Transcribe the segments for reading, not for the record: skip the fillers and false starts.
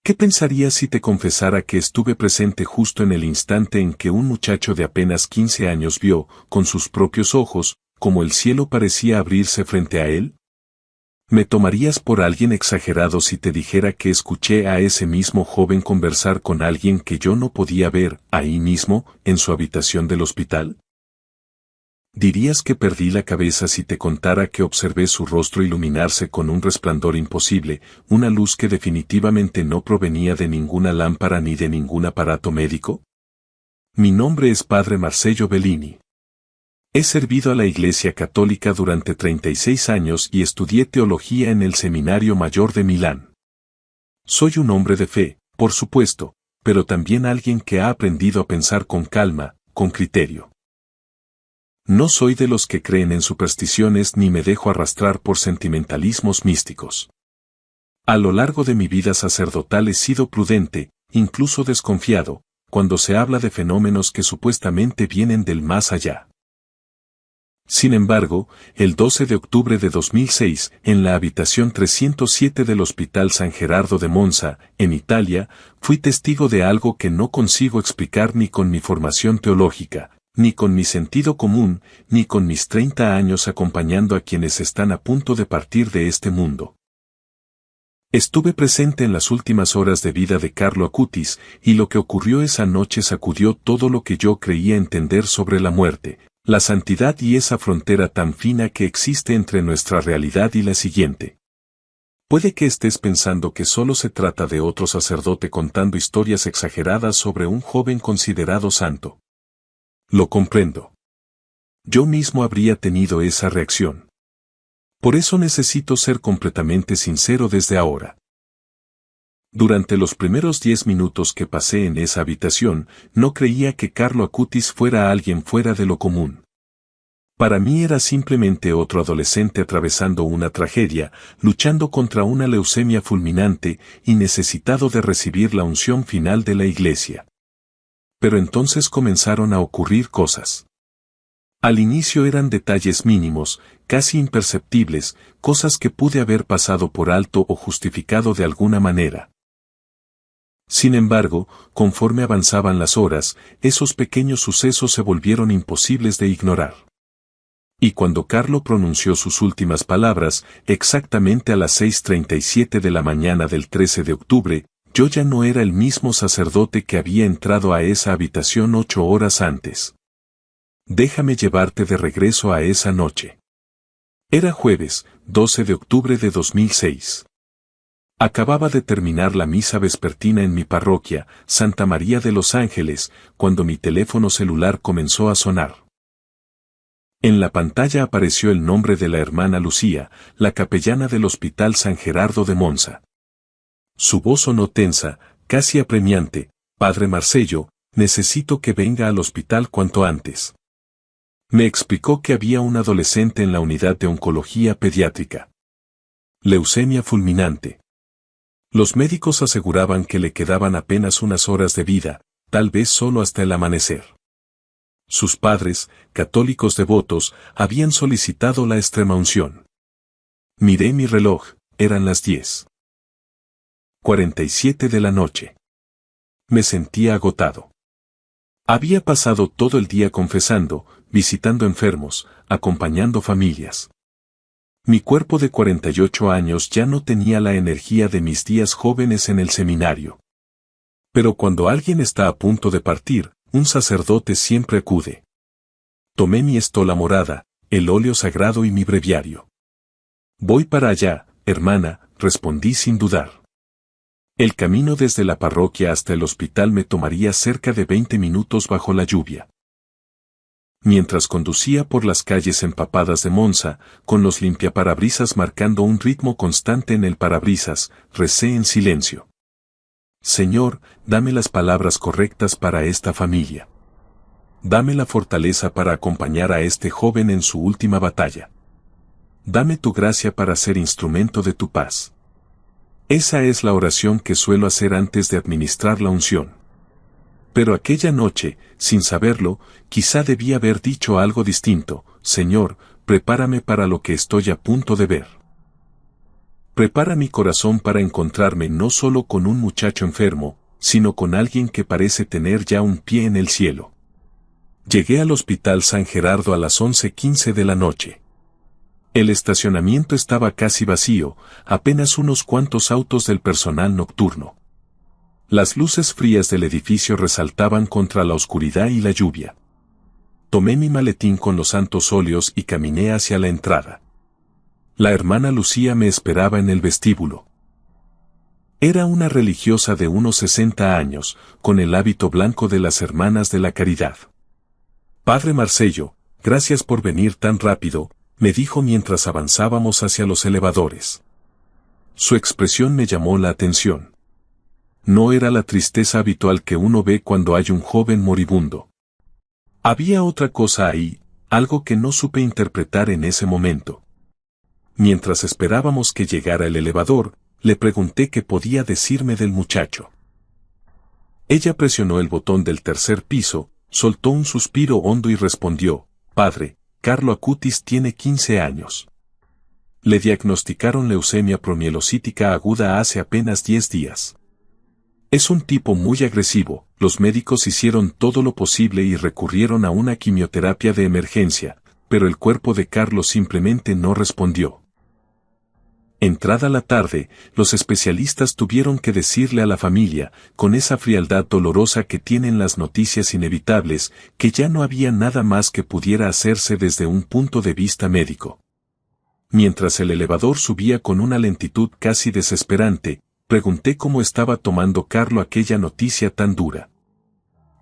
¿Qué pensarías si te confesara que estuve presente justo en el instante en que un muchacho de apenas 15 años vio, con sus propios ojos, cómo el cielo parecía abrirse frente a él? ¿Me tomarías por alguien exagerado si te dijera que escuché a ese mismo joven conversar con alguien que yo no podía ver, ahí mismo, en su habitación del hospital? ¿Dirías que perdí la cabeza si te contara que observé su rostro iluminarse con un resplandor imposible, una luz que definitivamente no provenía de ninguna lámpara ni de ningún aparato médico? Mi nombre es Padre Marcello Bellini. He servido a la Iglesia Católica durante 36 años y estudié teología en el Seminario Mayor de Milán. Soy un hombre de fe, por supuesto, pero también alguien que ha aprendido a pensar con calma, con criterio. No soy de los que creen en supersticiones ni me dejo arrastrar por sentimentalismos místicos. A lo largo de mi vida sacerdotal he sido prudente, incluso desconfiado, cuando se habla de fenómenos que supuestamente vienen del más allá. Sin embargo, el 12 de octubre de 2006, en la habitación 307 del Hospital San Gerardo de Monza, en Italia, fui testigo de algo que no consigo explicar ni con mi formación teológica, ni con mi sentido común, ni con mis 30 años acompañando a quienes están a punto de partir de este mundo. Estuve presente en las últimas horas de vida de Carlo Acutis, y lo que ocurrió esa noche sacudió todo lo que yo creía entender sobre la muerte, la santidad y esa frontera tan fina que existe entre nuestra realidad y la siguiente. Puede que estés pensando que solo se trata de otro sacerdote contando historias exageradas sobre un joven considerado santo. Lo comprendo. Yo mismo habría tenido esa reacción. Por eso necesito ser completamente sincero desde ahora. Durante los primeros 10 minutos que pasé en esa habitación, no creía que Carlo Acutis fuera alguien fuera de lo común. Para mí era simplemente otro adolescente atravesando una tragedia, luchando contra una leucemia fulminante y necesitado de recibir la unción final de la Iglesia. Pero entonces comenzaron a ocurrir cosas. Al inicio eran detalles mínimos, casi imperceptibles, cosas que pude haber pasado por alto o justificado de alguna manera. Sin embargo, conforme avanzaban las horas, esos pequeños sucesos se volvieron imposibles de ignorar. Y cuando Carlo pronunció sus últimas palabras, exactamente a las 6:37 de la mañana del 13 de octubre, yo ya no era el mismo sacerdote que había entrado a esa habitación 8 horas antes. Déjame llevarte de regreso a esa noche. Era jueves, 12 de octubre de 2006. Acababa de terminar la misa vespertina en mi parroquia, Santa María de los Ángeles, cuando mi teléfono celular comenzó a sonar. En la pantalla apareció el nombre de la hermana Lucía, la capellana del Hospital San Gerardo de Monza. Su voz sonó tensa, casi apremiante: Padre Marcello, necesito que venga al hospital cuanto antes. Me explicó que había un adolescente en la unidad de oncología pediátrica. Leucemia fulminante. Los médicos aseguraban que le quedaban apenas unas horas de vida, tal vez solo hasta el amanecer. Sus padres, católicos devotos, habían solicitado la extremaunción. Miré mi reloj, eran las 10:47 de la noche. Me sentía agotado. Había pasado todo el día confesando, visitando enfermos, acompañando familias. Mi cuerpo de 48 años ya no tenía la energía de mis días jóvenes en el seminario. Pero cuando alguien está a punto de partir, un sacerdote siempre acude. Tomé mi estola morada, el óleo sagrado y mi breviario. Voy para allá, hermana, respondí sin dudar. El camino desde la parroquia hasta el hospital me tomaría cerca de 20 minutos bajo la lluvia. Mientras conducía por las calles empapadas de Monza, con los limpiaparabrisas marcando un ritmo constante en el parabrisas, recé en silencio. Señor, dame las palabras correctas para esta familia. Dame la fortaleza para acompañar a este joven en su última batalla. Dame tu gracia para ser instrumento de tu paz. Esa es la oración que suelo hacer antes de administrar la unción. Pero aquella noche, sin saberlo, quizá debía haber dicho algo distinto: Señor, prepárame para lo que estoy a punto de ver. Prepara mi corazón para encontrarme no solo con un muchacho enfermo, sino con alguien que parece tener ya un pie en el cielo. Llegué al Hospital San Gerardo a las 11:15 de la noche. El estacionamiento estaba casi vacío, apenas unos cuantos autos del personal nocturno. Las luces frías del edificio resaltaban contra la oscuridad y la lluvia. Tomé mi maletín con los santos óleos y caminé hacia la entrada. La hermana Lucía me esperaba en el vestíbulo. Era una religiosa de unos 60 años, con el hábito blanco de las Hermanas de la Caridad. Padre Marcello, gracias por venir tan rápido, me dijo mientras avanzábamos hacia los elevadores. Su expresión me llamó la atención. No era la tristeza habitual que uno ve cuando hay un joven moribundo. Había otra cosa ahí, algo que no supe interpretar en ese momento. Mientras esperábamos que llegara el elevador, le pregunté qué podía decirme del muchacho. Ella presionó el botón del tercer piso, soltó un suspiro hondo y respondió, «Padre, Carlo Acutis tiene 15 años. Le diagnosticaron leucemia promielocítica aguda hace apenas 10 días. Es un tipo muy agresivo, los médicos hicieron todo lo posible y recurrieron a una quimioterapia de emergencia, pero el cuerpo de Carlos simplemente no respondió». Entrada la tarde, los especialistas tuvieron que decirle a la familia, con esa frialdad dolorosa que tienen las noticias inevitables, que ya no había nada más que pudiera hacerse desde un punto de vista médico. Mientras el elevador subía con una lentitud casi desesperante, pregunté cómo estaba tomando Carlo aquella noticia tan dura.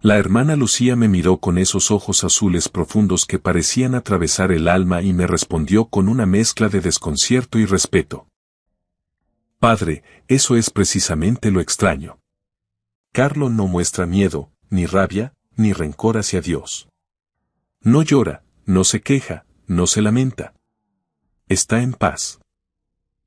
La hermana Lucía me miró con esos ojos azules profundos que parecían atravesar el alma y me respondió con una mezcla de desconcierto y respeto. «Padre, eso es precisamente lo extraño. Carlo no muestra miedo, ni rabia, ni rencor hacia Dios. No llora, no se queja, no se lamenta. Está en paz.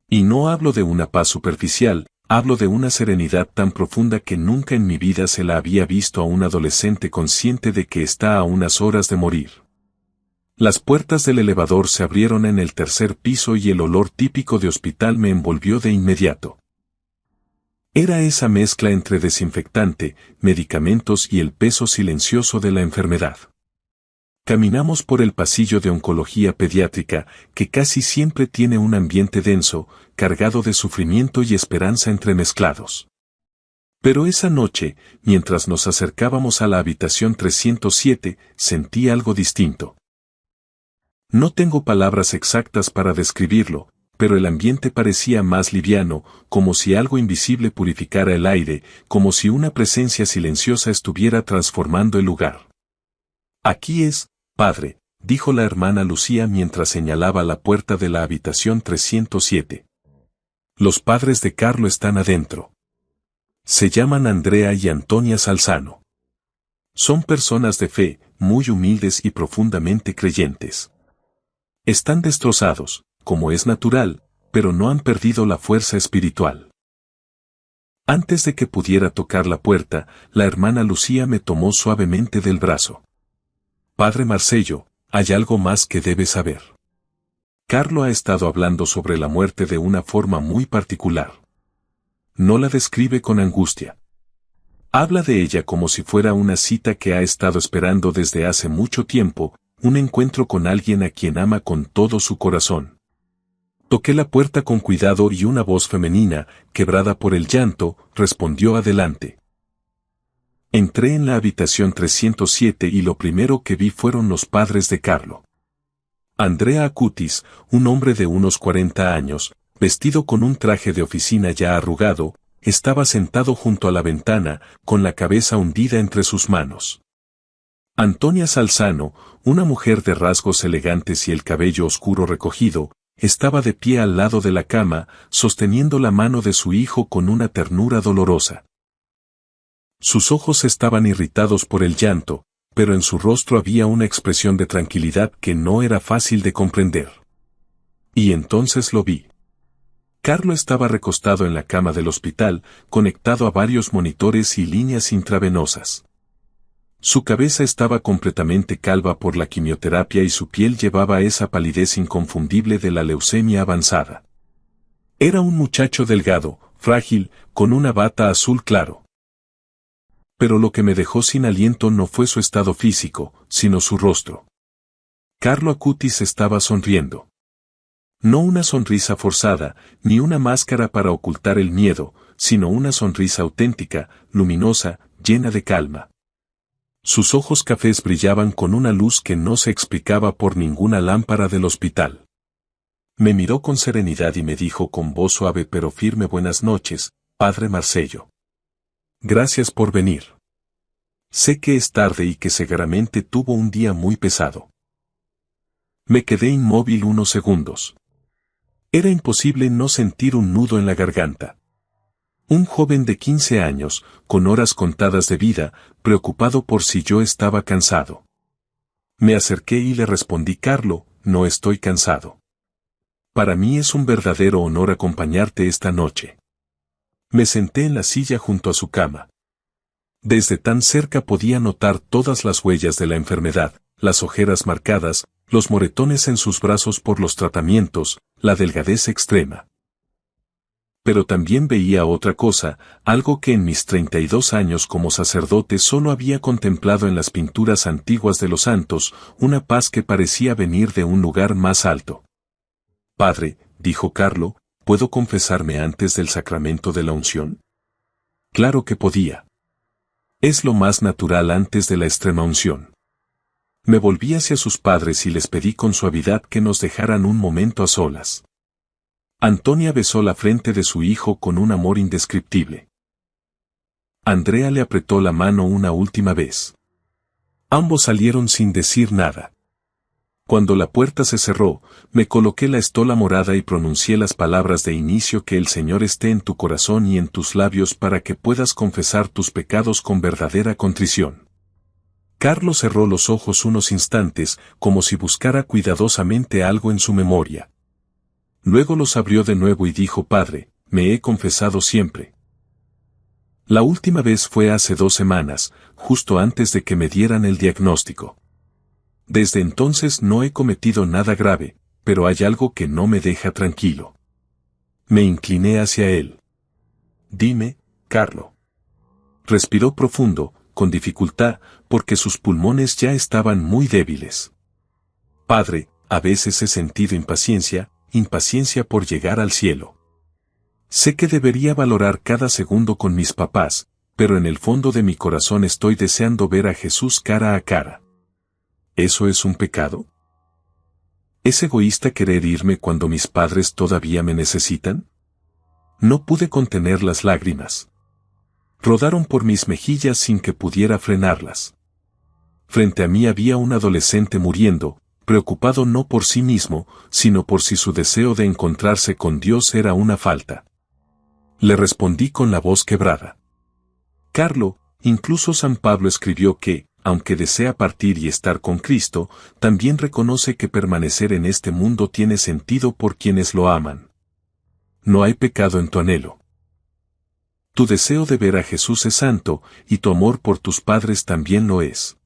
Y no hablo de una paz superficial, hablo de una serenidad tan profunda que nunca en mi vida se la había visto a un adolescente consciente de que está a unas horas de morir». Las puertas del elevador se abrieron en el tercer piso y el olor típico de hospital me envolvió de inmediato. Era esa mezcla entre desinfectante, medicamentos y el peso silencioso de la enfermedad. Caminamos por el pasillo de oncología pediátrica, que casi siempre tiene un ambiente denso, cargado de sufrimiento y esperanza entremezclados. Pero esa noche, mientras nos acercábamos a la habitación 307, sentí algo distinto. No tengo palabras exactas para describirlo, pero el ambiente parecía más liviano, como si algo invisible purificara el aire, como si una presencia silenciosa estuviera transformando el lugar. «Aquí es, padre», dijo la hermana Lucía mientras señalaba la puerta de la habitación 307. «Los padres de Carlo están adentro. Se llaman Andrea y Antonia Salzano. Son personas de fe, muy humildes y profundamente creyentes. Están destrozados, como es natural, pero no han perdido la fuerza espiritual». Antes de que pudiera tocar la puerta, la hermana Lucía me tomó suavemente del brazo. «Padre Marcello, hay algo más que debe saber. Carlo ha estado hablando sobre la muerte de una forma muy particular. No la describe con angustia. Habla de ella como si fuera una cita que ha estado esperando desde hace mucho tiempo, un encuentro con alguien a quien ama con todo su corazón». Toqué la puerta con cuidado y una voz femenina, quebrada por el llanto, respondió adelante. Entré en la habitación 307 y lo primero que vi fueron los padres de Carlo. Andrea Acutis, un hombre de unos 40 años, vestido con un traje de oficina ya arrugado, estaba sentado junto a la ventana, con la cabeza hundida entre sus manos. Antonia Salzano, una mujer de rasgos elegantes y el cabello oscuro recogido, estaba de pie al lado de la cama, sosteniendo la mano de su hijo con una ternura dolorosa. Sus ojos estaban irritados por el llanto, pero en su rostro había una expresión de tranquilidad que no era fácil de comprender. Y entonces lo vi. Carlo estaba recostado en la cama del hospital, conectado a varios monitores y líneas intravenosas. Su cabeza estaba completamente calva por la quimioterapia y su piel llevaba esa palidez inconfundible de la leucemia avanzada. Era un muchacho delgado, frágil, con una bata azul claro. Pero lo que me dejó sin aliento no fue su estado físico, sino su rostro. Carlo Acutis estaba sonriendo. No una sonrisa forzada, ni una máscara para ocultar el miedo, sino una sonrisa auténtica, luminosa, llena de calma. Sus ojos cafés brillaban con una luz que no se explicaba por ninguna lámpara del hospital. Me miró con serenidad y me dijo con voz suave pero firme: buenas noches, padre Marcello. Gracias por venir. Sé que es tarde y que seguramente tuvo un día muy pesado. Me quedé inmóvil unos segundos. Era imposible no sentir un nudo en la garganta. Un joven de 15 años, con horas contadas de vida, preocupado por si yo estaba cansado. Me acerqué y le respondí: Carlo, no estoy cansado. Para mí es un verdadero honor acompañarte esta noche. Me senté en la silla junto a su cama. Desde tan cerca podía notar todas las huellas de la enfermedad, las ojeras marcadas, los moretones en sus brazos por los tratamientos, la delgadez extrema. Pero también veía otra cosa, algo que en mis 32 años como sacerdote solo había contemplado en las pinturas antiguas de los santos, una paz que parecía venir de un lugar más alto. Padre, dijo Carlo, ¿puedo confesarme antes del sacramento de la unción? Claro que podía. Es lo más natural antes de la extrema unción. Me volví hacia sus padres y les pedí con suavidad que nos dejaran un momento a solas. Antonia besó la frente de su hijo con un amor indescriptible. Andrea le apretó la mano una última vez. Ambos salieron sin decir nada. Cuando la puerta se cerró, me coloqué la estola morada y pronuncié las palabras de inicio: que el Señor esté en tu corazón y en tus labios para que puedas confesar tus pecados con verdadera contrición. Carlos cerró los ojos unos instantes, como si buscara cuidadosamente algo en su memoria. Luego los abrió de nuevo y dijo: Padre, me he confesado siempre. La última vez fue hace 2 semanas, justo antes de que me dieran el diagnóstico. Desde entonces no he cometido nada grave, pero hay algo que no me deja tranquilo. Me incliné hacia él. Dime, Carlo. Respiró profundo, con dificultad, porque sus pulmones ya estaban muy débiles. Padre, a veces he sentido impaciencia por llegar al cielo. Sé que debería valorar cada segundo con mis papás, pero en el fondo de mi corazón estoy deseando ver a Jesús cara a cara. ¿Eso es un pecado? ¿Es egoísta querer irme cuando mis padres todavía me necesitan? No pude contener las lágrimas. Rodaron por mis mejillas sin que pudiera frenarlas. Frente a mí había un adolescente muriendo, preocupado no por sí mismo, sino por si su deseo de encontrarse con Dios era una falta. Le respondí con la voz quebrada. Carlo, incluso San Pablo escribió que, aunque desea partir y estar con Cristo, también reconoce que permanecer en este mundo tiene sentido por quienes lo aman. No hay pecado en tu anhelo. Tu deseo de ver a Jesús es santo, y tu amor por tus padres también lo es.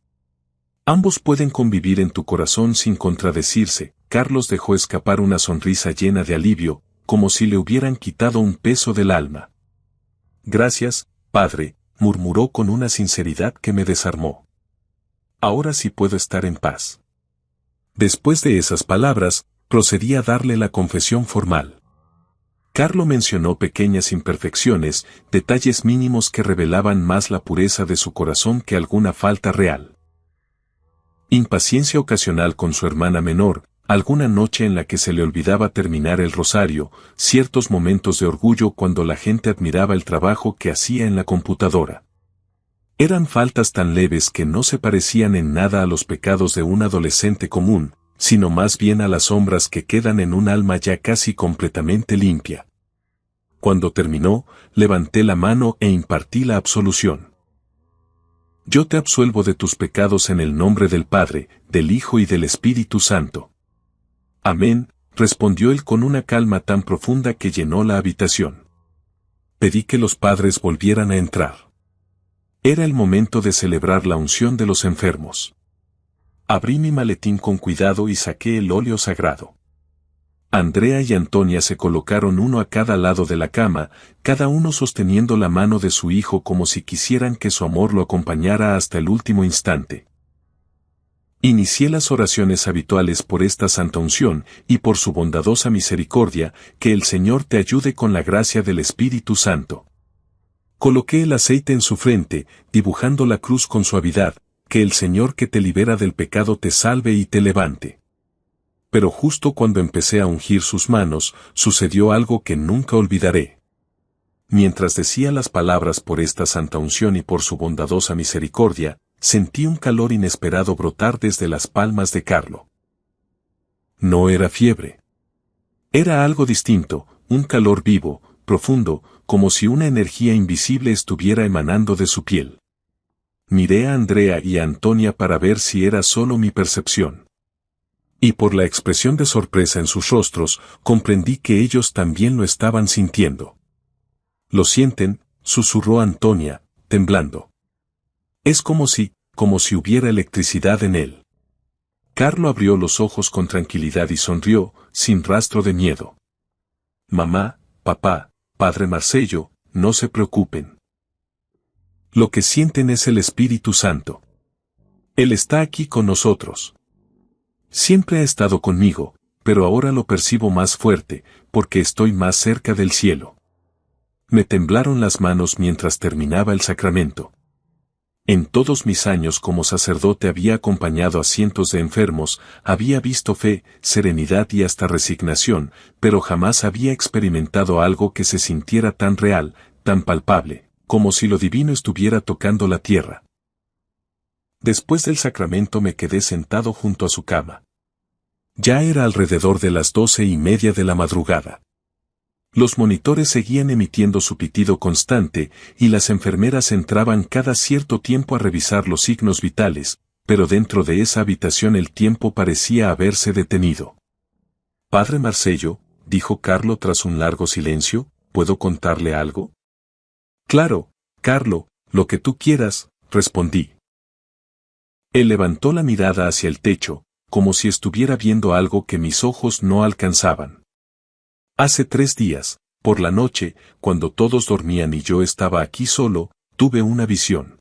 Ambos pueden convivir en tu corazón sin contradecirse. Carlos dejó escapar una sonrisa llena de alivio, como si le hubieran quitado un peso del alma. Gracias, Padre, murmuró con una sinceridad que me desarmó. Ahora sí puedo estar en paz. Después de esas palabras, procedí a darle la confesión formal. Carlo mencionó pequeñas imperfecciones, detalles mínimos que revelaban más la pureza de su corazón que alguna falta real. Impaciencia ocasional con su hermana menor, alguna noche en la que se le olvidaba terminar el rosario, ciertos momentos de orgullo cuando la gente admiraba el trabajo que hacía en la computadora. Eran faltas tan leves que no se parecían en nada a los pecados de un adolescente común, sino más bien a las sombras que quedan en un alma ya casi completamente limpia. Cuando terminó, levanté la mano e impartí la absolución. Yo te absuelvo de tus pecados en el nombre del Padre, del Hijo y del Espíritu Santo. Amén, respondió él con una calma tan profunda que llenó la habitación. Pedí que los padres volvieran a entrar. Era el momento de celebrar la unción de los enfermos. Abrí mi maletín con cuidado y saqué el óleo sagrado. Andrea y Antonia se colocaron uno a cada lado de la cama, cada uno sosteniendo la mano de su hijo como si quisieran que su amor lo acompañara hasta el último instante. Inicié las oraciones habituales por esta santa unción y por su bondadosa misericordia, que el Señor te ayude con la gracia del Espíritu Santo. Coloqué el aceite en su frente, dibujando la cruz con suavidad, que el Señor que te libera del pecado te salve y te levante. Pero justo cuando empecé a ungir sus manos, sucedió algo que nunca olvidaré. Mientras decía las palabras por esta santa unción y por su bondadosa misericordia, sentí un calor inesperado brotar desde las palmas de Carlo. No era fiebre. Era algo distinto, un calor vivo, profundo, como si una energía invisible estuviera emanando de su piel. Miré a Andrea y a Antonia para ver si era solo mi percepción. Y por la expresión de sorpresa en sus rostros, comprendí que ellos también lo estaban sintiendo. «¿Lo sienten?», susurró Antonia, temblando. «Es como si hubiera electricidad en él». Carlo abrió los ojos con tranquilidad y sonrió, sin rastro de miedo. «Mamá, papá, padre Marcello, no se preocupen. Lo que sienten es el Espíritu Santo. Él está aquí con nosotros. Siempre ha estado conmigo, pero ahora lo percibo más fuerte, porque estoy más cerca del cielo». Me temblaron las manos mientras terminaba el sacramento. En todos mis años como sacerdote había acompañado a cientos de enfermos, había visto fe, serenidad y hasta resignación, pero jamás había experimentado algo que se sintiera tan real, tan palpable, como si lo divino estuviera tocando la tierra. Después del sacramento me quedé sentado junto a su cama. Ya era alrededor de las 12:30 de la madrugada. Los monitores seguían emitiendo su pitido constante, y las enfermeras entraban cada cierto tiempo a revisar los signos vitales, pero dentro de esa habitación el tiempo parecía haberse detenido. «Padre Marcello», dijo Carlo tras un largo silencio, «¿puedo contarle algo?» «Claro, Carlo, lo que tú quieras», respondí. Él levantó la mirada hacia el techo, como si estuviera viendo algo que mis ojos no alcanzaban. «Hace 3 días, por la noche, cuando todos dormían y yo estaba aquí solo, tuve una visión.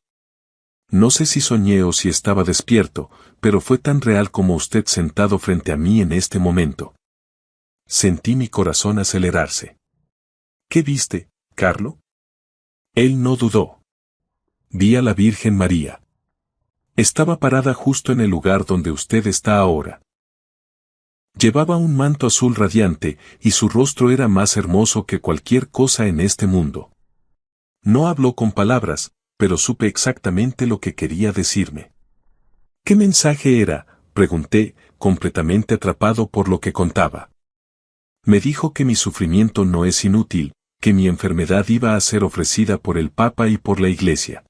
No sé si soñé o si estaba despierto, pero fue tan real como usted sentado frente a mí en este momento». Sentí mi corazón acelerarse. «¿Qué viste, Carlo?» Él no dudó. «Vi a la Virgen María. Estaba parada justo en el lugar donde usted está ahora. Llevaba un manto azul radiante, y su rostro era más hermoso que cualquier cosa en este mundo. No habló con palabras, pero supe exactamente lo que quería decirme». «¿Qué mensaje era?», pregunté, completamente atrapado por lo que contaba. «Me dijo que mi sufrimiento no es inútil, que mi enfermedad iba a ser ofrecida por el Papa y por la Iglesia.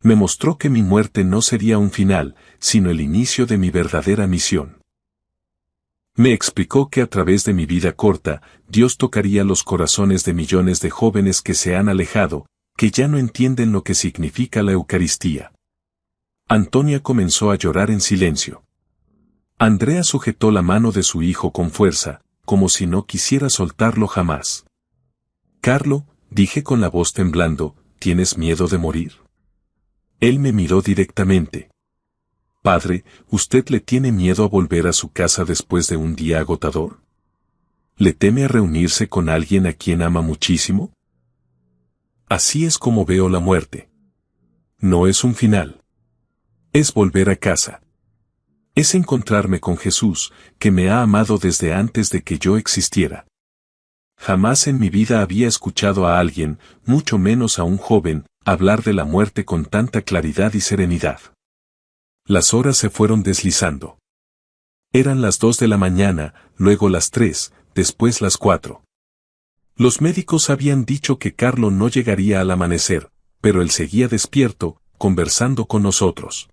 Me mostró que mi muerte no sería un final, sino el inicio de mi verdadera misión. Me explicó que a través de mi vida corta, Dios tocaría los corazones de millones de jóvenes que se han alejado, que ya no entienden lo que significa la Eucaristía». Antonia comenzó a llorar en silencio. Andrea sujetó la mano de su hijo con fuerza, como si no quisiera soltarlo jamás. «Carlo», dije con la voz temblando, «¿tienes miedo de morir?». Él me miró directamente. «Padre, ¿usted le tiene miedo a volver a su casa después de un día agotador? ¿Le teme a reunirse con alguien a quien ama muchísimo?». Así es como veo la muerte. No es un final. Es volver a casa. Es encontrarme con Jesús, que me ha amado desde antes de que yo existiera. Jamás en mi vida había escuchado a alguien, mucho menos a un joven, hablar de la muerte con tanta claridad y serenidad. Las horas se fueron deslizando. Eran las 2 de la mañana, luego las 3, después las 4. Los médicos habían dicho que Carlo no llegaría al amanecer, pero él seguía despierto, conversando con nosotros.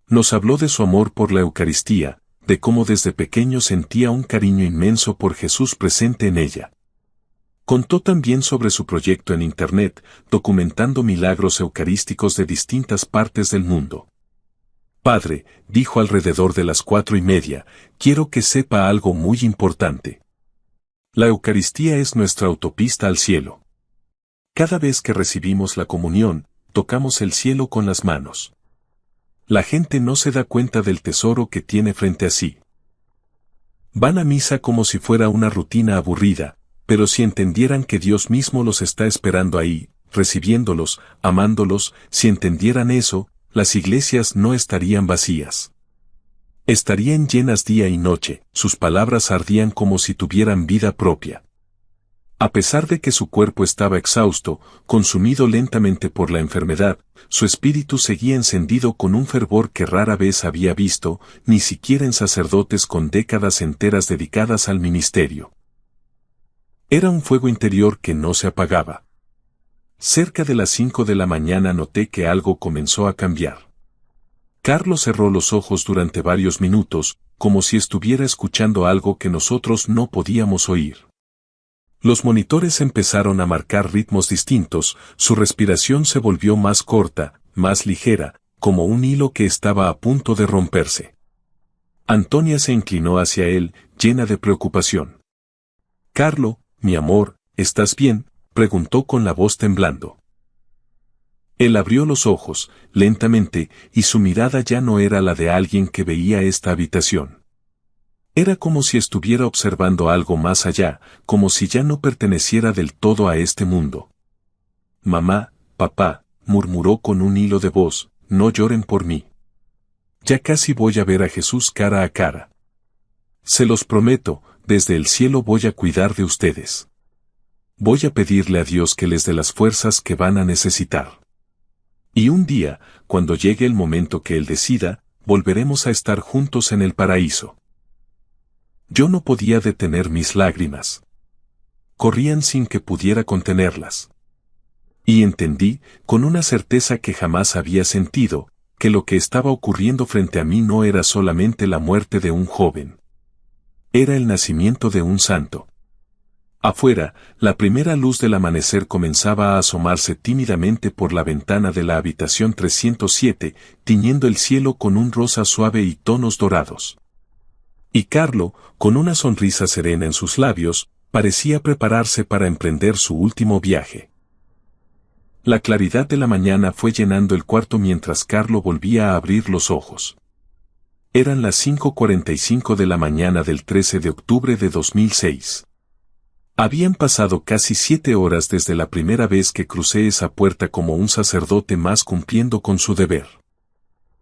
Nos habló de su amor por la Eucaristía, de cómo desde pequeño sentía un cariño inmenso por Jesús presente en ella. Contó también sobre su proyecto en Internet, documentando milagros eucarísticos de distintas partes del mundo. Padre, dijo alrededor de las 4:30, quiero que sepa algo muy importante. La Eucaristía es nuestra autopista al cielo. Cada vez que recibimos la comunión, tocamos el cielo con las manos. La gente no se da cuenta del tesoro que tiene frente a sí. Van a misa como si fuera una rutina aburrida, pero si entendieran que Dios mismo los está esperando ahí, recibiéndolos, amándolos, si entendieran eso, las iglesias no estarían vacías. Estarían llenas día y noche, sus palabras ardían como si tuvieran vida propia. A pesar de que su cuerpo estaba exhausto, consumido lentamente por la enfermedad, su espíritu seguía encendido con un fervor que rara vez había visto, ni siquiera en sacerdotes con décadas enteras dedicadas al ministerio. Era un fuego interior que no se apagaba. Cerca de las 5 de la mañana noté que algo comenzó a cambiar. Carlos cerró los ojos durante varios minutos, como si estuviera escuchando algo que nosotros no podíamos oír. Los monitores empezaron a marcar ritmos distintos, su respiración se volvió más corta, más ligera, como un hilo que estaba a punto de romperse. Antonia se inclinó hacia él, llena de preocupación. «Carlo, mi amor, ¿estás bien?», preguntó con la voz temblando. Él abrió los ojos, lentamente, y su mirada ya no era la de alguien que veía esta habitación. Era como si estuviera observando algo más allá, como si ya no perteneciera del todo a este mundo. «Mamá, papá», murmuró con un hilo de voz, «no lloren por mí. Ya casi voy a ver a Jesús cara a cara. Se los prometo, desde el cielo voy a cuidar de ustedes. Voy a pedirle a Dios que les dé las fuerzas que van a necesitar. Y un día, cuando llegue el momento que Él decida, volveremos a estar juntos en el paraíso». Yo no podía detener mis lágrimas. Corrían sin que pudiera contenerlas. Y entendí, con una certeza que jamás había sentido, que lo que estaba ocurriendo frente a mí no era solamente la muerte de un joven. Era el nacimiento de un santo. Afuera, la primera luz del amanecer comenzaba a asomarse tímidamente por la ventana de la habitación 307, tiñendo el cielo con un rosa suave y tonos dorados. Y Carlo, con una sonrisa serena en sus labios, parecía prepararse para emprender su último viaje. La claridad de la mañana fue llenando el cuarto mientras Carlo volvía a abrir los ojos. Eran las 5:45 de la mañana del 13 de octubre de 2006. Habían pasado casi 7 horas desde la primera vez que crucé esa puerta como un sacerdote más cumpliendo con su deber.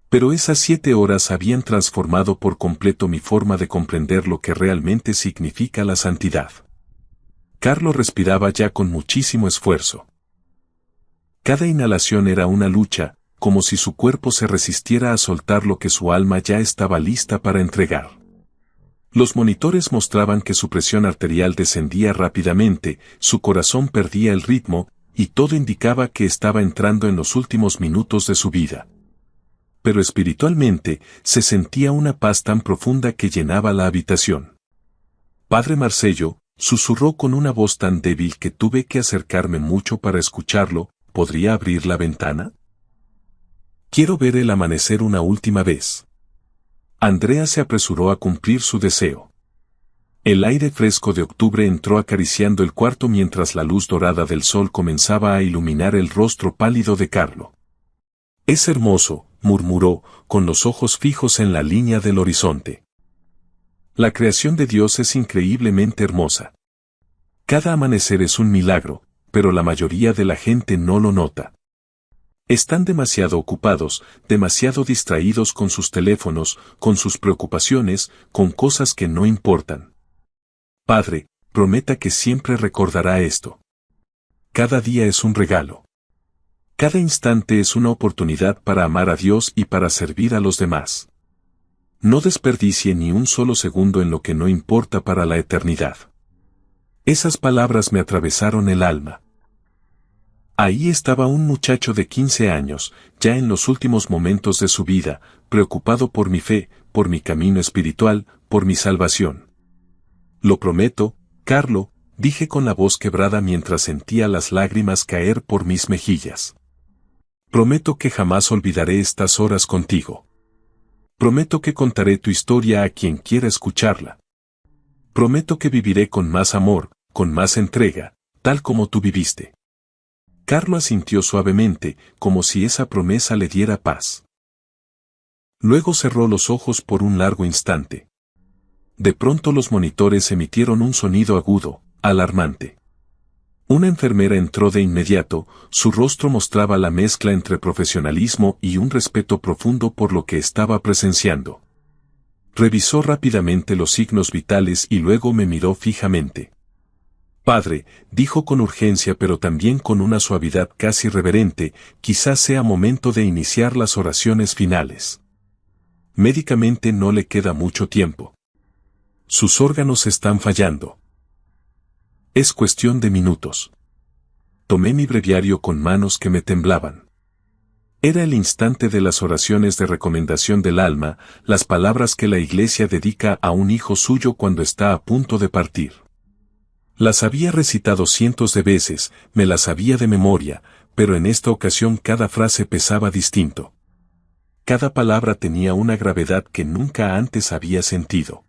Pero esas 7 horas habían transformado por completo mi forma de comprender lo que realmente significa la santidad. Carlo respiraba ya con muchísimo esfuerzo. Cada inhalación era una lucha, como si su cuerpo se resistiera a soltar lo que su alma ya estaba lista para entregar. Los monitores mostraban que su presión arterial descendía rápidamente, su corazón perdía el ritmo, y todo indicaba que estaba entrando en los últimos minutos de su vida. Pero espiritualmente, se sentía una paz tan profunda que llenaba la habitación. «Padre Marcello», susurró con una voz tan débil que tuve que acercarme mucho para escucharlo, «¿podría abrir la ventana? Quiero ver el amanecer una última vez». Andrea se apresuró a cumplir su deseo. El aire fresco de octubre entró acariciando el cuarto mientras la luz dorada del sol comenzaba a iluminar el rostro pálido de Carlo. «Es hermoso», murmuró, con los ojos fijos en la línea del horizonte. La creación de Dios es increíblemente hermosa. Cada amanecer es un milagro, pero la mayoría de la gente no lo nota. Están demasiado ocupados, demasiado distraídos con sus teléfonos, con sus preocupaciones, con cosas que no importan. Padre, prometa que siempre recordará esto. Cada día es un regalo. Cada instante es una oportunidad para amar a Dios y para servir a los demás. No desperdicie ni un solo segundo en lo que no importa para la eternidad. Esas palabras me atravesaron el alma. Ahí estaba un muchacho de 15 años, ya en los últimos momentos de su vida, preocupado por mi fe, por mi camino espiritual, por mi salvación. Lo prometo, Carlo, dije con la voz quebrada mientras sentía las lágrimas caer por mis mejillas. Prometo que jamás olvidaré estas horas contigo. Prometo que contaré tu historia a quien quiera escucharla. Prometo que viviré con más amor, con más entrega, tal como tú viviste. Carlo asintió suavemente, como si esa promesa le diera paz. Luego cerró los ojos por un largo instante. De pronto los monitores emitieron un sonido agudo, alarmante. Una enfermera entró de inmediato, su rostro mostraba la mezcla entre profesionalismo y un respeto profundo por lo que estaba presenciando. Revisó rápidamente los signos vitales y luego me miró fijamente. Padre, dijo con urgencia pero también con una suavidad casi reverente, quizás sea momento de iniciar las oraciones finales. Médicamente no le queda mucho tiempo. Sus órganos están fallando. Es cuestión de minutos. Tomé mi breviario con manos que me temblaban. Era el instante de las oraciones de recomendación del alma, las palabras que la Iglesia dedica a un hijo suyo cuando está a punto de partir. Las había recitado cientos de veces, me las sabía de memoria, pero en esta ocasión cada frase pesaba distinto. Cada palabra tenía una gravedad que nunca antes había sentido.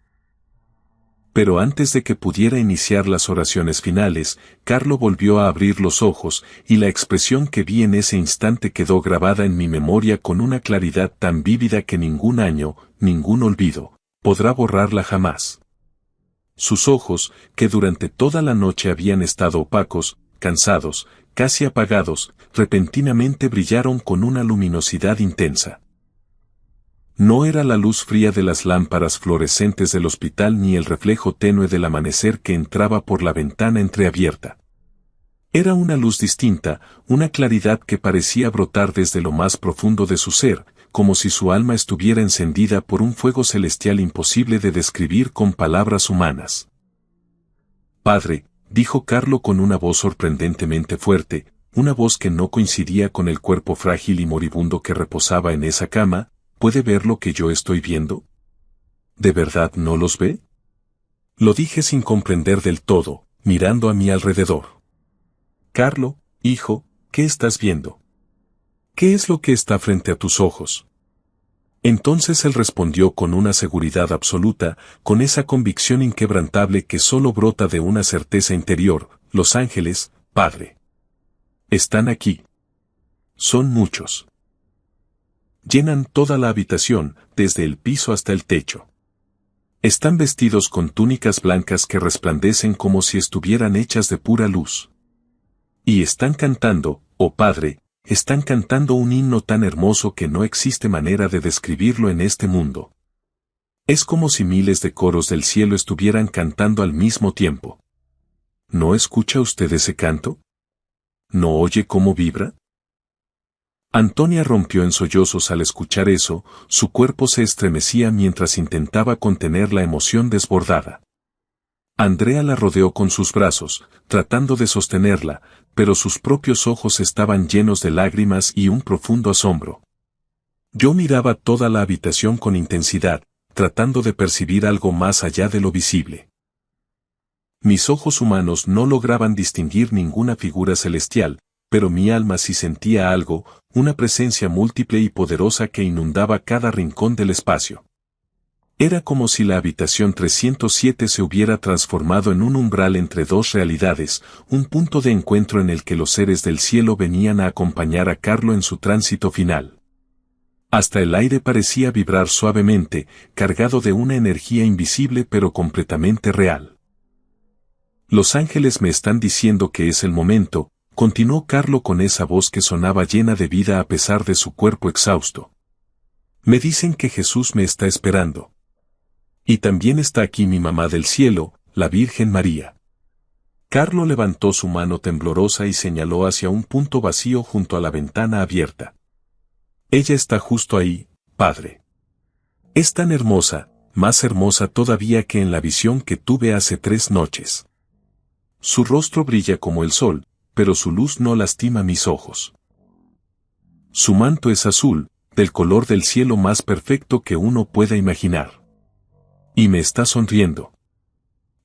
Pero antes de que pudiera iniciar las oraciones finales, Carlo volvió a abrir los ojos, y la expresión que vi en ese instante quedó grabada en mi memoria con una claridad tan vívida que ningún año, ningún olvido, podrá borrarla jamás. Sus ojos, que durante toda la noche habían estado opacos, cansados, casi apagados, repentinamente brillaron con una luminosidad intensa. No era la luz fría de las lámparas fluorescentes del hospital ni el reflejo tenue del amanecer que entraba por la ventana entreabierta. Era una luz distinta, una claridad que parecía brotar desde lo más profundo de su ser, como si su alma estuviera encendida por un fuego celestial imposible de describir con palabras humanas. Padre, dijo Carlo con una voz sorprendentemente fuerte, una voz que no coincidía con el cuerpo frágil y moribundo que reposaba en esa cama. ¿Puede ver lo que yo estoy viendo? ¿De verdad no los ve? Lo dije sin comprender del todo, mirando a mi alrededor. Carlo, hijo, ¿qué estás viendo? ¿Qué es lo que está frente a tus ojos? Entonces él respondió con una seguridad absoluta, con esa convicción inquebrantable que solo brota de una certeza interior: los ángeles, Padre. Están aquí. Son muchos. Llenan toda la habitación, desde el piso hasta el techo. Están vestidos con túnicas blancas que resplandecen como si estuvieran hechas de pura luz. Y están cantando, oh Padre, están cantando un himno tan hermoso que no existe manera de describirlo en este mundo. Es como si miles de coros del cielo estuvieran cantando al mismo tiempo. ¿No escucha usted ese canto? ¿No oye cómo vibra? Antonia rompió en sollozos al escuchar eso, su cuerpo se estremecía mientras intentaba contener la emoción desbordada. Andrea la rodeó con sus brazos, tratando de sostenerla, pero sus propios ojos estaban llenos de lágrimas y un profundo asombro. Yo miraba toda la habitación con intensidad, tratando de percibir algo más allá de lo visible. Mis ojos humanos no lograban distinguir ninguna figura celestial, pero mi alma sí sentía algo, una presencia múltiple y poderosa que inundaba cada rincón del espacio. Era como si la habitación 307 se hubiera transformado en un umbral entre dos realidades, un punto de encuentro en el que los seres del cielo venían a acompañar a Carlo en su tránsito final. Hasta el aire parecía vibrar suavemente, cargado de una energía invisible pero completamente real. Los ángeles me están diciendo que es el momento, continuó Carlo con esa voz que sonaba llena de vida a pesar de su cuerpo exhausto. Me dicen que Jesús me está esperando. Y también está aquí mi mamá del cielo, la Virgen María. Carlo levantó su mano temblorosa y señaló hacia un punto vacío junto a la ventana abierta. Ella está justo ahí, Padre. Es tan hermosa, más hermosa todavía que en la visión que tuve hace 3 noches. Su rostro brilla como el sol, pero su luz no lastima mis ojos. Su manto es azul, del color del cielo más perfecto que uno pueda imaginar. Y me está sonriendo.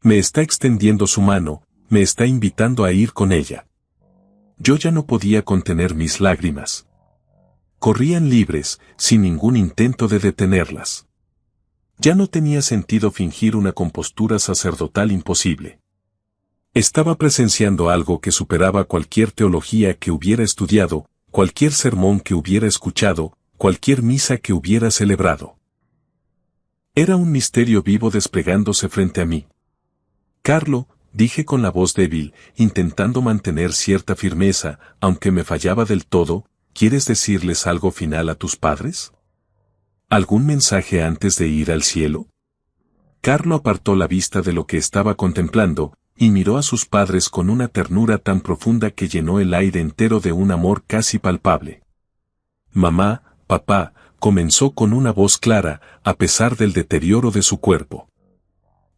Me está extendiendo su mano, me está invitando a ir con ella. Yo ya no podía contener mis lágrimas. Corrían libres, sin ningún intento de detenerlas. Ya no tenía sentido fingir una compostura sacerdotal imposible. Estaba presenciando algo que superaba cualquier teología que hubiera estudiado, cualquier sermón que hubiera escuchado, cualquier misa que hubiera celebrado. Era un misterio vivo desplegándose frente a mí. Carlo, dije con la voz débil, intentando mantener cierta firmeza, aunque me fallaba del todo, ¿quieres decirles algo final a tus padres? ¿Algún mensaje antes de ir al cielo? Carlo apartó la vista de lo que estaba contemplando, y miró a sus padres con una ternura tan profunda que llenó el aire entero de un amor casi palpable. Mamá, papá, comenzó con una voz clara, a pesar del deterioro de su cuerpo.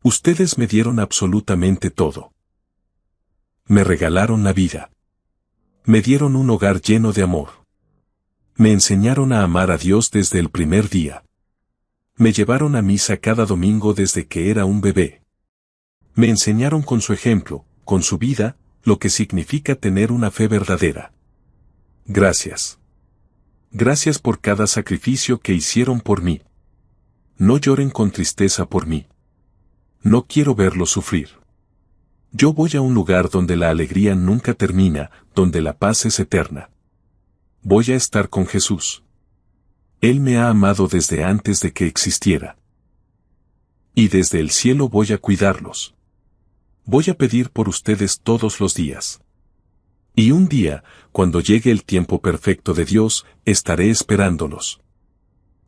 Ustedes me dieron absolutamente todo. Me regalaron la vida. Me dieron un hogar lleno de amor. Me enseñaron a amar a Dios desde el primer día. Me llevaron a misa cada domingo desde que era un bebé. Me enseñaron con su ejemplo, con su vida, lo que significa tener una fe verdadera. Gracias. Gracias por cada sacrificio que hicieron por mí. No lloren con tristeza por mí. No quiero verlos sufrir. Yo voy a un lugar donde la alegría nunca termina, donde la paz es eterna. Voy a estar con Jesús. Él me ha amado desde antes de que existiera. Y desde el cielo voy a cuidarlos. Voy a pedir por ustedes todos los días. Y un día, cuando llegue el tiempo perfecto de Dios, estaré esperándolos.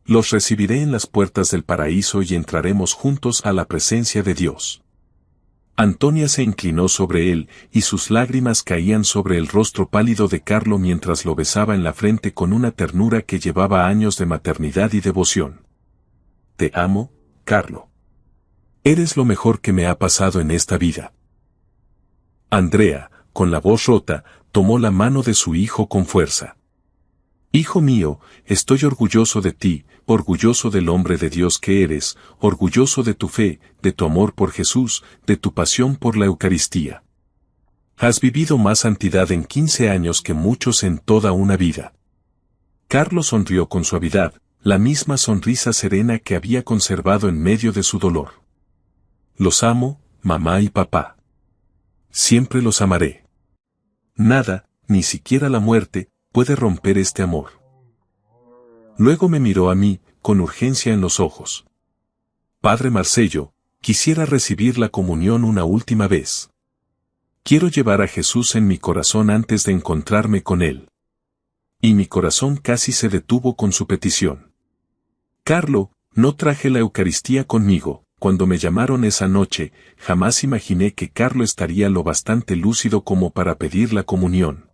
Los recibiré en las puertas del paraíso y entraremos juntos a la presencia de Dios. Antonia se inclinó sobre él, y sus lágrimas caían sobre el rostro pálido de Carlo mientras lo besaba en la frente con una ternura que llevaba años de maternidad y devoción. Te amo, Carlo. Eres lo mejor que me ha pasado en esta vida. Andrea, con la voz rota, tomó la mano de su hijo con fuerza. Hijo mío, estoy orgulloso de ti, orgulloso del hombre de Dios que eres, orgulloso de tu fe, de tu amor por Jesús, de tu pasión por la Eucaristía. Has vivido más santidad en 15 años que muchos en toda una vida. Carlos sonrió con suavidad, la misma sonrisa serena que había conservado en medio de su dolor. Los amo, mamá y papá. Siempre los amaré. Nada, ni siquiera la muerte, puede romper este amor. Luego me miró a mí, con urgencia en los ojos. Padre Marcello, quisiera recibir la comunión una última vez. Quiero llevar a Jesús en mi corazón antes de encontrarme con Él. Y mi corazón casi se detuvo con su petición. Carlo, no traje la Eucaristía conmigo. Cuando me llamaron esa noche, jamás imaginé que Carlo estaría lo bastante lúcido como para pedir la comunión.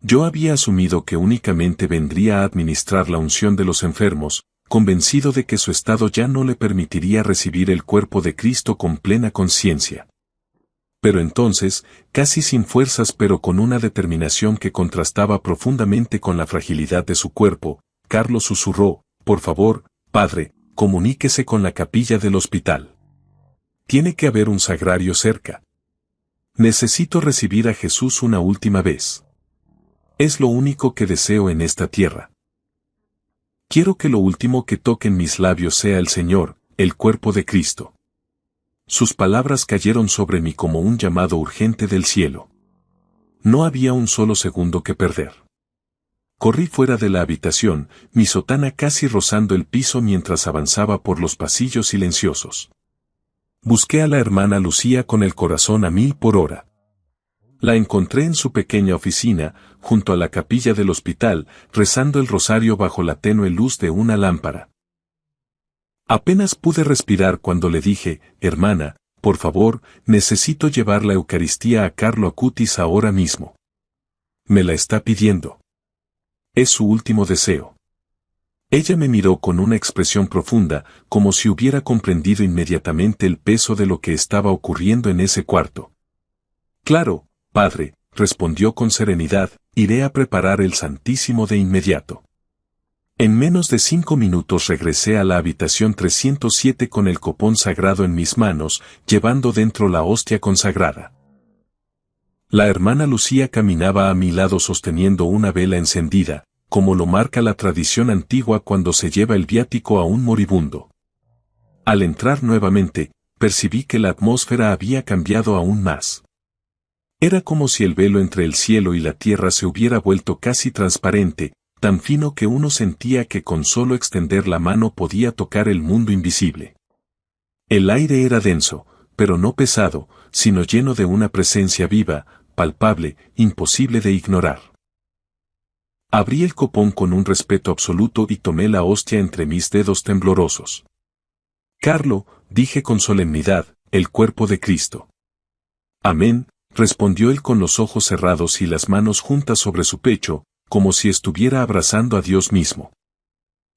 Yo había asumido que únicamente vendría a administrar la unción de los enfermos, convencido de que su estado ya no le permitiría recibir el cuerpo de Cristo con plena conciencia. Pero entonces, casi sin fuerzas pero con una determinación que contrastaba profundamente con la fragilidad de su cuerpo, Carlo susurró, por favor, Padre, comuníquese con la capilla del hospital. Tiene que haber un sagrario cerca. Necesito recibir a Jesús una última vez. Es lo único que deseo en esta tierra. Quiero que lo último que toquen mis labios sea el Señor, el cuerpo de Cristo. Sus palabras cayeron sobre mí como un llamado urgente del cielo. No había un solo segundo que perder. Corrí fuera de la habitación, mi sotana casi rozando el piso mientras avanzaba por los pasillos silenciosos. Busqué a la hermana Lucía con el corazón a 1000 por hora. La encontré en su pequeña oficina, junto a la capilla del hospital, rezando el rosario bajo la tenue luz de una lámpara. Apenas pude respirar cuando le dije, hermana, por favor, necesito llevar la Eucaristía a Carlo Acutis ahora mismo. Me la está pidiendo. Es su último deseo. Ella me miró con una expresión profunda, como si hubiera comprendido inmediatamente el peso de lo que estaba ocurriendo en ese cuarto. Claro, padre, respondió con serenidad, iré a preparar el Santísimo de inmediato. En menos de 5 minutos regresé a la habitación 307 con el copón sagrado en mis manos, llevando dentro la hostia consagrada. La hermana Lucía caminaba a mi lado sosteniendo una vela encendida, como lo marca la tradición antigua cuando se lleva el viático a un moribundo. Al entrar nuevamente, percibí que la atmósfera había cambiado aún más. Era como si el velo entre el cielo y la tierra se hubiera vuelto casi transparente, tan fino que uno sentía que con solo extender la mano podía tocar el mundo invisible. El aire era denso, pero no pesado, sino lleno de una presencia viva, palpable, imposible de ignorar. Abrí el copón con un respeto absoluto y tomé la hostia entre mis dedos temblorosos. Carlo, dije con solemnidad, el cuerpo de Cristo. Amén, respondió él con los ojos cerrados y las manos juntas sobre su pecho, como si estuviera abrazando a Dios mismo.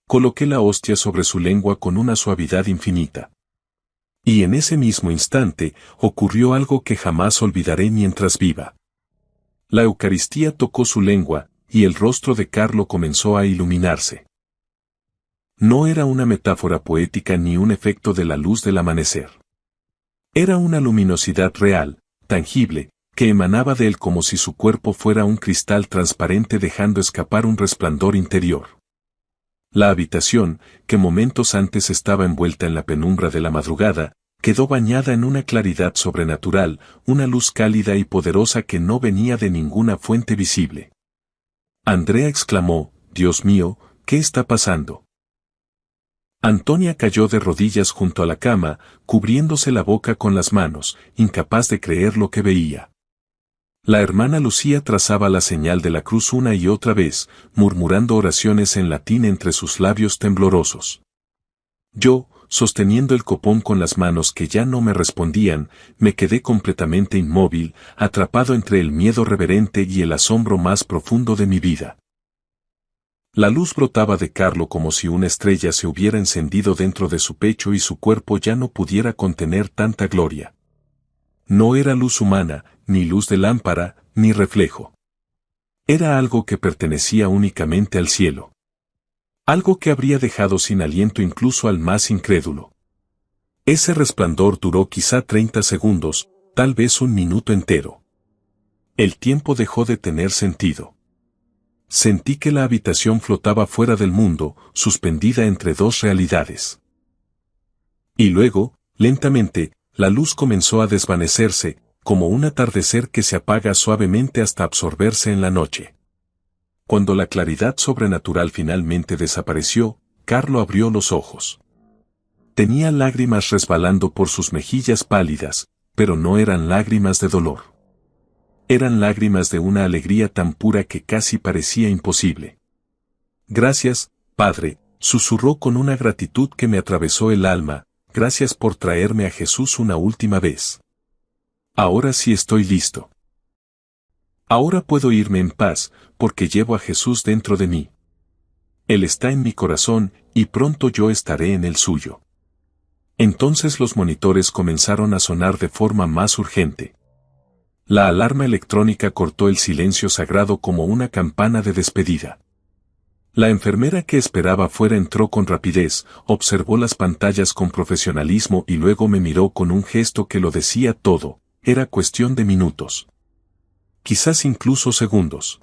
Coloqué la hostia sobre su lengua con una suavidad infinita. Y en ese mismo instante, ocurrió algo que jamás olvidaré mientras viva. La Eucaristía tocó su lengua, y el rostro de Carlo comenzó a iluminarse. No era una metáfora poética ni un efecto de la luz del amanecer. Era una luminosidad real, tangible, que emanaba de él como si su cuerpo fuera un cristal transparente dejando escapar un resplandor interior. La habitación, que momentos antes estaba envuelta en la penumbra de la madrugada, quedó bañada en una claridad sobrenatural, una luz cálida y poderosa que no venía de ninguna fuente visible. Andrea exclamó, «Dios mío, ¿qué está pasando?». Antonia cayó de rodillas junto a la cama, cubriéndose la boca con las manos, incapaz de creer lo que veía. La hermana Lucía trazaba la señal de la cruz una y otra vez, murmurando oraciones en latín entre sus labios temblorosos. Yo, sosteniendo el copón con las manos que ya no me respondían, me quedé completamente inmóvil, atrapado entre el miedo reverente y el asombro más profundo de mi vida. La luz brotaba de Carlo como si una estrella se hubiera encendido dentro de su pecho y su cuerpo ya no pudiera contener tanta gloria. No era luz humana, ni luz de lámpara, ni reflejo. Era algo que pertenecía únicamente al cielo. Algo que habría dejado sin aliento incluso al más incrédulo. Ese resplandor duró quizá 30 segundos, tal vez un minuto entero. El tiempo dejó de tener sentido. Sentí que la habitación flotaba fuera del mundo, suspendida entre dos realidades. Y luego, lentamente, la luz comenzó a desvanecerse, como un atardecer que se apaga suavemente hasta absorberse en la noche. Cuando la claridad sobrenatural finalmente desapareció, Carlo abrió los ojos. Tenía lágrimas resbalando por sus mejillas pálidas, pero no eran lágrimas de dolor. Eran lágrimas de una alegría tan pura que casi parecía imposible. «Gracias, Padre», susurró con una gratitud que me atravesó el alma, «gracias por traerme a Jesús una última vez. Ahora sí estoy listo. Ahora puedo irme en paz, porque llevo a Jesús dentro de mí. Él está en mi corazón, y pronto yo estaré en el suyo». Entonces los monitores comenzaron a sonar de forma más urgente. La alarma electrónica cortó el silencio sagrado como una campana de despedida. La enfermera que esperaba afuera entró con rapidez, observó las pantallas con profesionalismo y luego me miró con un gesto que lo decía todo, era cuestión de minutos. Quizás incluso segundos.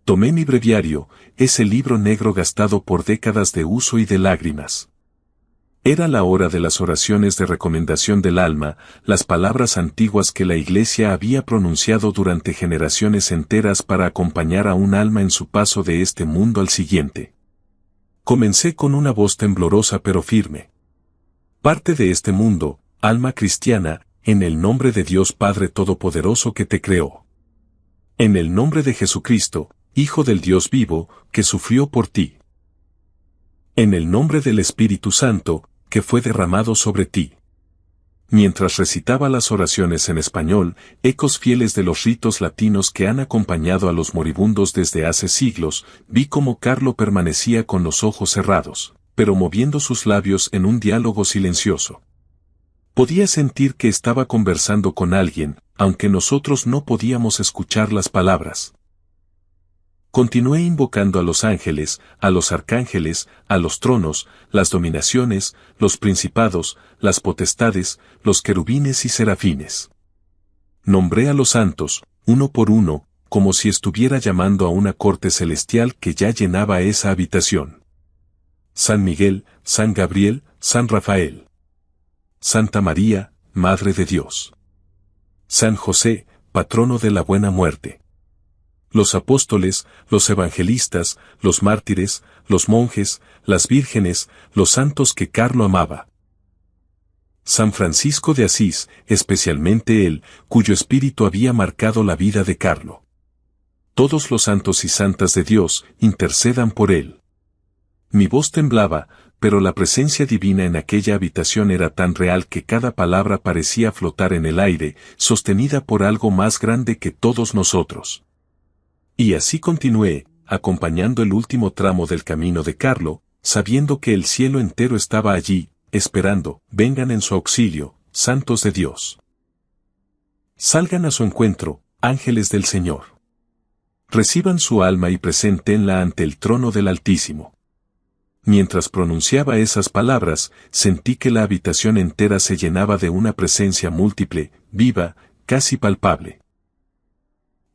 Tomé mi breviario, ese libro negro gastado por décadas de uso y de lágrimas. Era la hora de las oraciones de recomendación del alma, las palabras antiguas que la Iglesia había pronunciado durante generaciones enteras para acompañar a un alma en su paso de este mundo al siguiente. Comencé con una voz temblorosa pero firme. Parte de este mundo, alma cristiana, en el nombre de Dios Padre Todopoderoso que te creó. En el nombre de Jesucristo, Hijo del Dios vivo, que sufrió por ti. En el nombre del Espíritu Santo, que fue derramado sobre ti. Mientras recitaba las oraciones en español, ecos fieles de los ritos latinos que han acompañado a los moribundos desde hace siglos, vi cómo Carlo permanecía con los ojos cerrados, pero moviendo sus labios en un diálogo silencioso. Podía sentir que estaba conversando con alguien, aunque nosotros no podíamos escuchar las palabras. Continué invocando a los ángeles, a los arcángeles, a los tronos, las dominaciones, los principados, las potestades, los querubines y serafines. Nombré a los santos, uno por uno, como si estuviera llamando a una corte celestial que ya llenaba esa habitación. San Miguel, San Gabriel, San Rafael. Santa María, Madre de Dios. San José, patrono de la buena muerte. Los apóstoles, los evangelistas, los mártires, los monjes, las vírgenes, los santos que Carlo amaba. San Francisco de Asís, especialmente él, cuyo espíritu había marcado la vida de Carlo. Todos los santos y santas de Dios intercedan por él. Mi voz temblaba, pero la presencia divina en aquella habitación era tan real que cada palabra parecía flotar en el aire, sostenida por algo más grande que todos nosotros. Y así continué, acompañando el último tramo del camino de Carlo, sabiendo que el cielo entero estaba allí, esperando, vengan en su auxilio, santos de Dios. Salgan a su encuentro, ángeles del Señor. Reciban su alma y preséntenla ante el trono del Altísimo. Mientras pronunciaba esas palabras, sentí que la habitación entera se llenaba de una presencia múltiple, viva, casi palpable.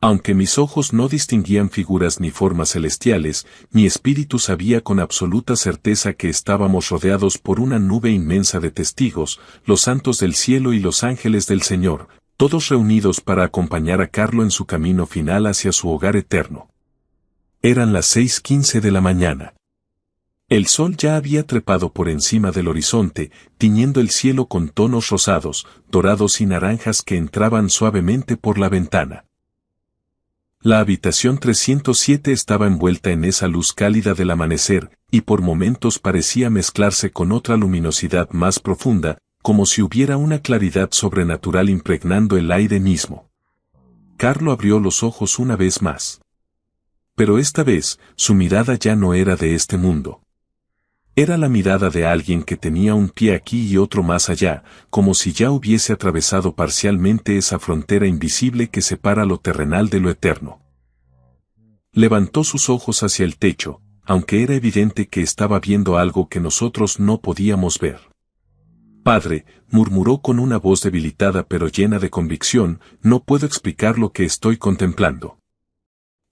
Aunque mis ojos no distinguían figuras ni formas celestiales, mi espíritu sabía con absoluta certeza que estábamos rodeados por una nube inmensa de testigos, los santos del cielo y los ángeles del Señor, todos reunidos para acompañar a Carlo en su camino final hacia su hogar eterno. Eran las 6:15 de la mañana. El sol ya había trepado por encima del horizonte, tiñendo el cielo con tonos rosados, dorados y naranjas que entraban suavemente por la ventana. La habitación 307 estaba envuelta en esa luz cálida del amanecer, y por momentos parecía mezclarse con otra luminosidad más profunda, como si hubiera una claridad sobrenatural impregnando el aire mismo. Carlo abrió los ojos una vez más. Pero esta vez, su mirada ya no era de este mundo. Era la mirada de alguien que tenía un pie aquí y otro más allá, como si ya hubiese atravesado parcialmente esa frontera invisible que separa lo terrenal de lo eterno. Levantó sus ojos hacia el techo, aunque era evidente que estaba viendo algo que nosotros no podíamos ver. Padre, murmuró con una voz debilitada pero llena de convicción, no puedo explicar lo que estoy contemplando.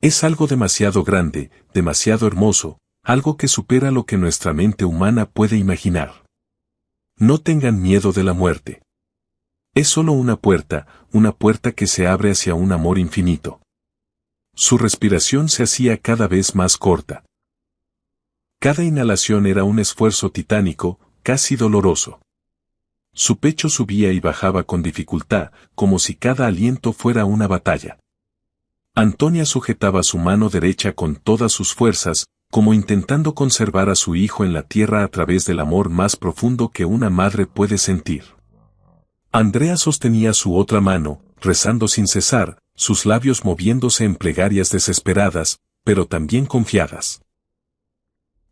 Es algo demasiado grande, demasiado hermoso, algo que supera lo que nuestra mente humana puede imaginar. No tengan miedo de la muerte. Es solo una puerta que se abre hacia un amor infinito. Su respiración se hacía cada vez más corta. Cada inhalación era un esfuerzo titánico, casi doloroso. Su pecho subía y bajaba con dificultad, como si cada aliento fuera una batalla. Antonia sujetaba su mano derecha con todas sus fuerzas, como intentando conservar a su hijo en la tierra a través del amor más profundo que una madre puede sentir. Andrea sostenía su otra mano, rezando sin cesar, sus labios moviéndose en plegarias desesperadas, pero también confiadas.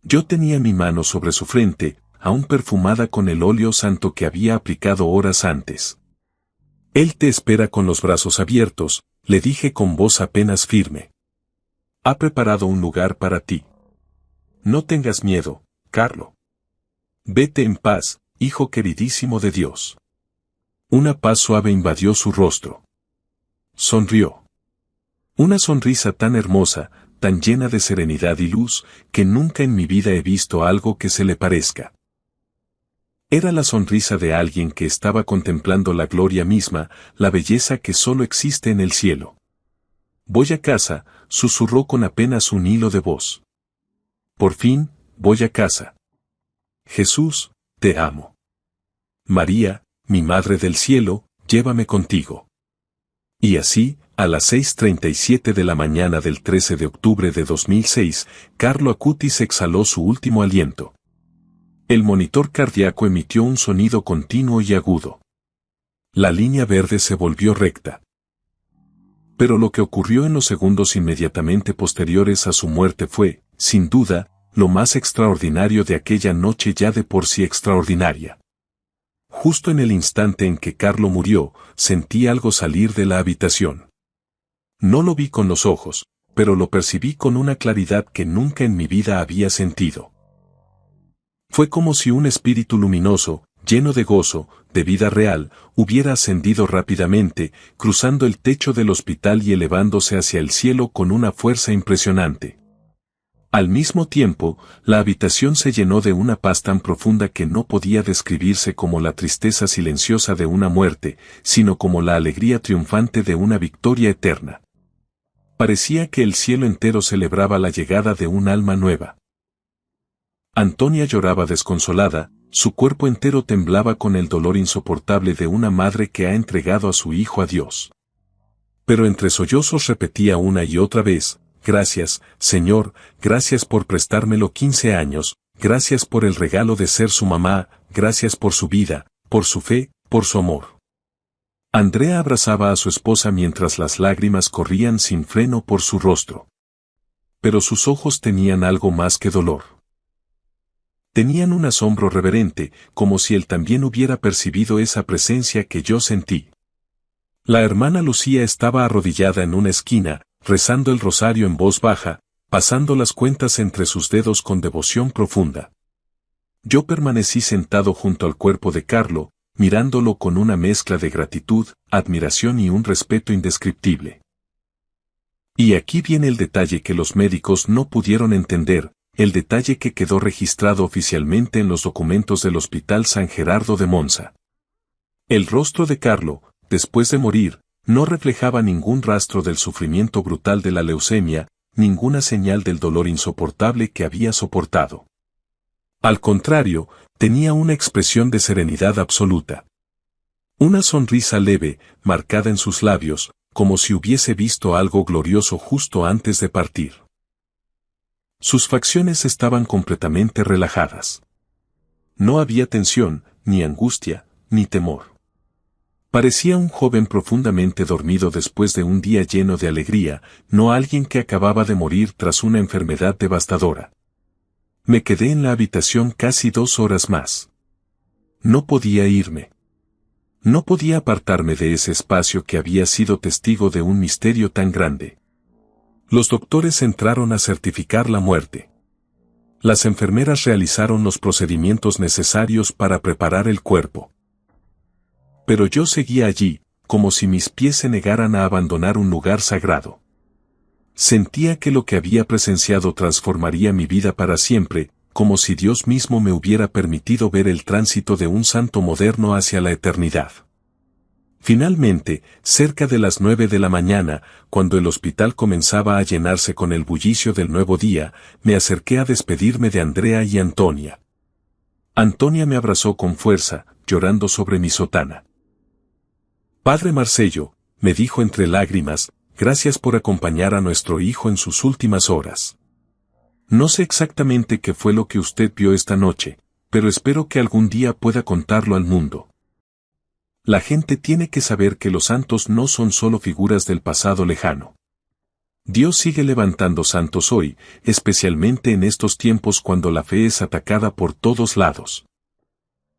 Yo tenía mi mano sobre su frente, aún perfumada con el óleo santo que había aplicado horas antes. Él te espera con los brazos abiertos, le dije con voz apenas firme. Ha preparado un lugar para ti. No tengas miedo, Carlo. Vete en paz, hijo queridísimo de Dios. Una paz suave invadió su rostro. Sonrió. Una sonrisa tan hermosa, tan llena de serenidad y luz, que nunca en mi vida he visto algo que se le parezca. Era la sonrisa de alguien que estaba contemplando la gloria misma, la belleza que solo existe en el cielo. Voy a casa, susurró con apenas un hilo de voz. Por fin, voy a casa. Jesús, te amo. María, mi Madre del Cielo, llévame contigo. Y así, a las 6:37 de la mañana del 13 de octubre de 2006, Carlo Acutis exhaló su último aliento. El monitor cardíaco emitió un sonido continuo y agudo. La línea verde se volvió recta. Pero lo que ocurrió en los segundos inmediatamente posteriores a su muerte fue, sin duda, lo más extraordinario de aquella noche ya de por sí extraordinaria. Justo en el instante en que Carlo murió, sentí algo salir de la habitación. No lo vi con los ojos, pero lo percibí con una claridad que nunca en mi vida había sentido. Fue como si un espíritu luminoso, lleno de gozo, de vida real, hubiera ascendido rápidamente, cruzando el techo del hospital y elevándose hacia el cielo con una fuerza impresionante. Al mismo tiempo, la habitación se llenó de una paz tan profunda que no podía describirse como la tristeza silenciosa de una muerte, sino como la alegría triunfante de una victoria eterna. Parecía que el cielo entero celebraba la llegada de un alma nueva. Antonia lloraba desconsolada, su cuerpo entero temblaba con el dolor insoportable de una madre que ha entregado a su hijo a Dios. Pero entre sollozos repetía una y otra vez: gracias, Señor, gracias por prestármelo 15 años, gracias por el regalo de ser su mamá, gracias por su vida, por su fe, por su amor. Andrea abrazaba a su esposa mientras las lágrimas corrían sin freno por su rostro. Pero sus ojos tenían algo más que dolor. Tenían un asombro reverente, como si él también hubiera percibido esa presencia que yo sentí. La hermana Lucía estaba arrodillada en una esquina, rezando el rosario en voz baja, pasando las cuentas entre sus dedos con devoción profunda. Yo permanecí sentado junto al cuerpo de Carlo, mirándolo con una mezcla de gratitud, admiración y un respeto indescriptible. Y aquí viene el detalle que los médicos no pudieron entender, el detalle que quedó registrado oficialmente en los documentos del Hospital San Gerardo de Monza. El rostro de Carlo, después de morir, no reflejaba ningún rastro del sufrimiento brutal de la leucemia, ninguna señal del dolor insoportable que había soportado. Al contrario, tenía una expresión de serenidad absoluta. Una sonrisa leve, marcada en sus labios, como si hubiese visto algo glorioso justo antes de partir. Sus facciones estaban completamente relajadas. No había tensión, ni angustia, ni temor. Parecía un joven profundamente dormido después de un día lleno de alegría, no alguien que acababa de morir tras una enfermedad devastadora. Me quedé en la habitación casi 2 horas más. No podía irme. No podía apartarme de ese espacio que había sido testigo de un misterio tan grande. Los doctores entraron a certificar la muerte. Las enfermeras realizaron los procedimientos necesarios para preparar el cuerpo. Pero yo seguía allí, como si mis pies se negaran a abandonar un lugar sagrado. Sentía que lo que había presenciado transformaría mi vida para siempre, como si Dios mismo me hubiera permitido ver el tránsito de un santo moderno hacia la eternidad. Finalmente, cerca de las 9 de la mañana, cuando el hospital comenzaba a llenarse con el bullicio del nuevo día, me acerqué a despedirme de Andrea y Antonia. Antonia me abrazó con fuerza, llorando sobre mi sotana. Padre Marcello, me dijo entre lágrimas, gracias por acompañar a nuestro hijo en sus últimas horas. No sé exactamente qué fue lo que usted vio esta noche, pero espero que algún día pueda contarlo al mundo. La gente tiene que saber que los santos no son solo figuras del pasado lejano. Dios sigue levantando santos hoy, especialmente en estos tiempos cuando la fe es atacada por todos lados.